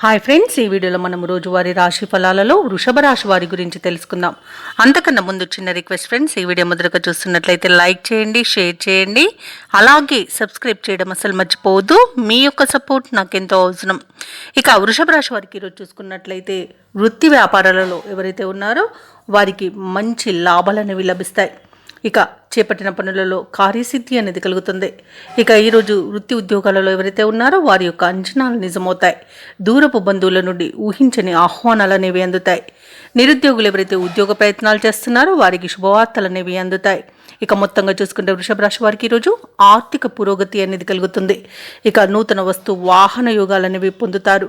Hi friends, ఈ వీడియోలో మనం రోజువారీ రాశి ఫలాలలో వృషభ రాశి వారి గురించి తెలుసుకుందాం. అంతకన్నా ముందు చిన్న రిక్వెస్ట్ ఫ్రెండ్స్, ఈ వీడియో మొదటగా చూస్తున్నట్లయితే లైక్ చేయండి, షేర్ చేయండి, అలాగే సబ్స్క్రైబ్ చేయడం అసలు మర్చిపోవద్దు. మీ యొక్క సపోర్ట్ నాకెంతో అవసరం. ఇక వృషభ రాశి వారికి ఈరోజు చూసుకున్నట్లయితే వృత్తి వ్యాపారాలలో ఎవరైతే ఉన్నారో వారికి మంచి లాభాలు అనేవి లభిస్తాయి. ఇక చేపట్టిన పనులలో కార్యసిద్ధి అనేది కలుగుతుంది. ఇక ఈరోజు వృత్తి ఉద్యోగాలలో ఎవరైతే ఉన్నారో వారి యొక్క అంచనాలు నిజమవుతాయి. దూరపు బంధువుల నుండి ఊహించని ఆహ్వానాలు అనేవి అందుతాయి. నిరుద్యోగులు ఎవరైతే ఉద్యోగ ప్రయత్నాలు చేస్తున్నారో వారికి శుభవార్తలు అనేవి అందుతాయి. ఇక మొత్తంగా చూసుకుంటే వృషభ రాశి వారికి ఈరోజు ఆర్థిక పురోగతి అనేది కలుగుతుంది. ఇక నూతన వస్తు వాహన యోగాలు అనేవి పొందుతారు.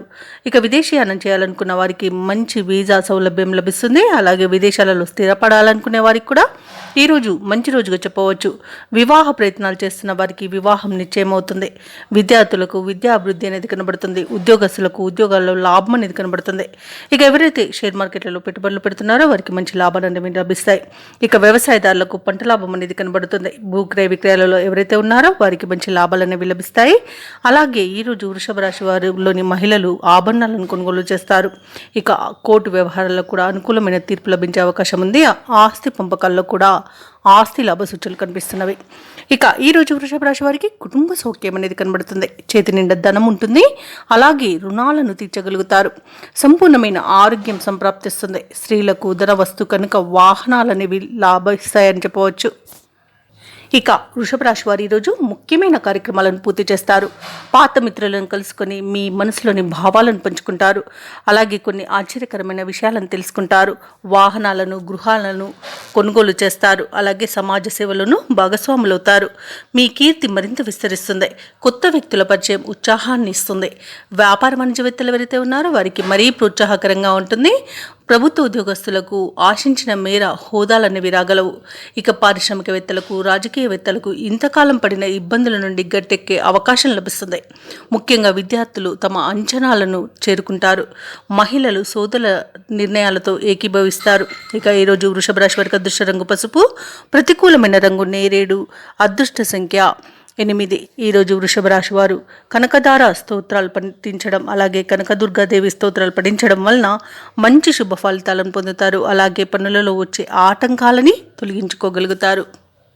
ఇక విదేశీయానం చేయాలనుకున్న వారికి మంచి వీసా సౌలభ్యం లభిస్తుంది. అలాగే విదేశాలలో స్థిరపడాలనుకునే వారికి కూడా ఈరోజు మంచి రోజుగా చెప్పవచ్చు. వివాహ ప్రయత్నాలు చేస్తున్న వారికి వివాహం నిశ్చయమవుతుంది. విద్యార్థులకు విద్యాభివృద్ధి అనేది కనబడుతుంది. ఉద్యోగస్తులకు ఉద్యోగాల్లో లాభం అనేది కనబడుతుంది. ఇక ఎవరైతే షేర్ మార్కెట్లలో పెట్టుబడులు పెడుతున్నారో వారికి మంచి లాభాలు అనేవి లభిస్తాయి. ఇక వ్యవసాయదారులకు పంట లాభం అనేది కనబడుతుంది. భూక్రయ విక్రయాలలో ఎవరైతే ఉన్నారో వారికి మంచి లాభాలు అనేవి లభిస్తాయి. అలాగే ఈరోజు వృషభ రాశి వారిలోని మహిళలు ఆభరణాలను కొనుగోలు చేస్తారు. ఇక కోర్టు వ్యవహారాల్లో కూడా అనుకూలమైన తీర్పు లభించే అవకాశం ఉంది. ఆస్తి పంపకాల్లో కూడా ఆస్తి లాభ సూచనలు కనిపిస్తున్నవి. ఇక ఈరోజు వృషభ రాశి వారికి కుటుంబ సౌఖ్యం అనేది కనబడుతుంది. చేతి నిండా ధనం ఉంటుంది. అలాగే రుణాలను తీర్చగలుగుతారు. సంపూర్ణమైన ఆరోగ్యం సంప్రాప్తిస్తుంది. స్త్రీలకు ధన వస్తు కనుక వాహనాలు అనేవి లాభిస్తాయని చెప్పవచ్చు. ఇక వృషభ రాశి వారు ఈరోజు ముఖ్యమైన కార్యక్రమాలను పూర్తి చేస్తారు. పాత మిత్రులను కలుసుకొని మీ మనసులోని భావాలను పంచుకుంటారు. అలాగే కొన్ని ఆశ్చర్యకరమైన విషయాలను తెలుసుకుంటారు. వాహనాలను, గృహాలను కొనుగోలు చేస్తారు. అలాగే సమాజ సేవలను భాగస్వాములవుతారు. మీ కీర్తి మరింత విస్తరిస్తుంది. కొత్త వ్యక్తుల పరిచయం ఉత్సాహాన్ని ఇస్తుంది. వ్యాపార వాణిజ్యవేత్తలు ఎవరైతే ఉన్నారో వారికి మరీ ప్రోత్సాహకరంగా ఉంటుంది. ప్రభుత్వ ఉద్యోగస్తులకు ఆశించిన మేర హోదాలనేవి రాగలవు. ఇక పారిశ్రామికవేత్తలకు, రాజకీయవేత్తలకు ఇంతకాలం పడిన ఇబ్బందుల నుండి గట్టెక్కే అవకాశం లభిస్తుంది. ముఖ్యంగా విద్యార్థులు తమ అంచనాలను చేరుకుంటారు. మహిళలు సోదరుల నిర్ణయాలతో ఏకీభవిస్తారు. ఇక ఈరోజు వృషభ రాశి వారికి అదృష్ట రంగు పసుపు, ప్రతికూలమైన రంగు నేరేడు, అదృష్ట సంఖ్య 8. ఈరోజు వృషభ రాశి వారు కనకదార స్తోత్రాలు పఠించడం, అలాగే కనకదుర్గాదేవి స్తోత్రాలు పఠించడం వలన మంచి శుభ ఫలితాలను పొందుతారు. అలాగే పనులలో వచ్చే ఆటంకాలని తొలగించుకోగలుగుతారు.